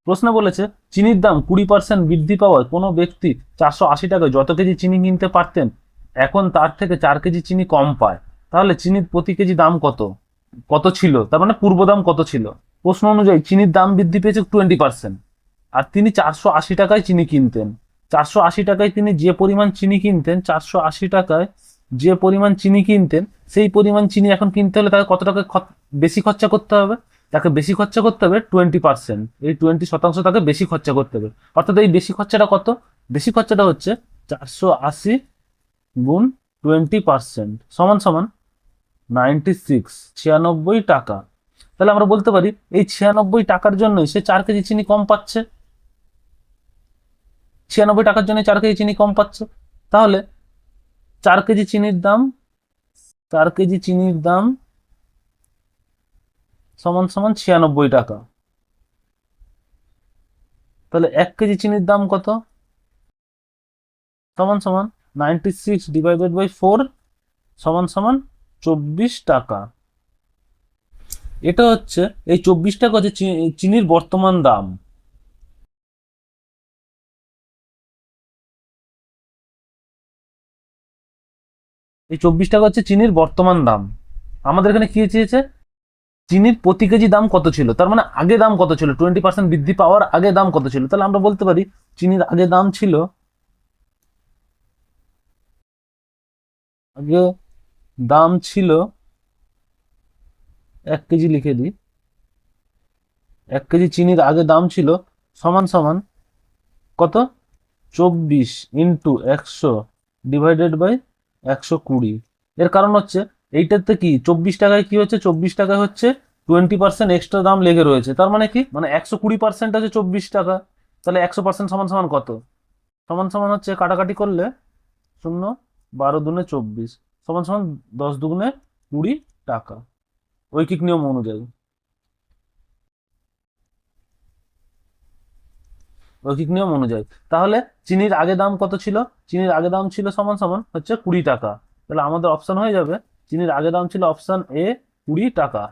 প্রশ্ন বলেছে চিনির দাম 20% বৃদ্ধি পাওয়ায় কোনো ব্যক্তি 480 টাকায় যত কেজি চিনি কিনতে পারতেন এখন তার থেকে 4 কেজি চিনি কম পায়, তাহলে চিনির প্রতি কেজি দাম কত কত ছিল, তার মানে পূর্ব দাম কত ছিল। প্রশ্ন অনুযায়ী চিনির দাম বৃদ্ধি পেয়েছে 20%, আর তিনি 480 টাকায় চিনি কিনতেন। 480 টাকায় তিনি যে পরিমাণ চিনি কিনতেন, 480 টাকায় যে পরিমাণ চিনি কিনতেন, সেই পরিমাণ চিনি এখন কিনতে হলে তাকে কত টাকা বেশি খরচা করতে হবে? তাকে বেশি খরচা করতে হবে 20%, এই 20% তাকে বেশি খরচা করতে হবে। অর্থাৎ এই বেশি খরচাটা কত? বেশি খরচাটা হচ্ছে 480 গুণ 20% সমান সমান 96 টাকা। তাহলে আমরা বলতে পারি এই 96 টাকার জন্যই সে 4 কেজি চিনি কম পাচ্ছে। 96 টাকার জন্য 4 কেজি চিনি কম পাচ্ছে। তাহলে 4 কেজি চিনির দাম 4 কেজি চিনির দাম সমান সমান 96 টাকা। তাহলে 1 কেজি চিনির দাম কত? সমান সমান 96/4 সমান সমান 24 টাকা। এটা হচ্ছে এই 24 টাকা হচ্ছে চিনির বর্তমান দাম। এই 24 টাকা হচ্ছে চিনির বর্তমান দাম। আমাদের এখানে কি চেয়েছে? চিনির প্রতি কেজি দাম কত ছিল, তার মানে আগে দাম কত ছিল, 20% বৃদ্ধি পাওয়ার আগে দাম কত ছিল। তাহলে আমরা বলতে পারি চিনির আগে দাম ছিল, আগে দাম ছিল 1 কেজি, লিখে দিই 1 কেজি চিনির আগে দাম ছিল সমান সমান কত? 24 × 100 / 120। এর কারণ হচ্ছে এইটাতে কি 24 টাকায় কি হচ্ছে, 24 টাকায় হচ্ছে 20% এক্সট্রা দাম লেগে রয়েছে। তার মানে কি, মানে 120% আছে 24 টাকা। তাহলে 100% সমান সমান কত? সমান সমান হচ্ছে কাটাকাটি করলে 0, 12 × 2 = 24 সমান সমান 10 × 2 = 20 টাকা, ঐকিক নিয়ম অনুযায়ী। রৈখিক নিয়ম অনুযায়ী তাহলে চিনির আগে দাম কত ছিল? চিনির আগে দাম ছিল সমান সমান হচ্ছে 20 টাকা। তাহলে আমাদের অপশন হয়ে যাবে চিনির আগে দাম ছিল অপশন এ 20 টাকা।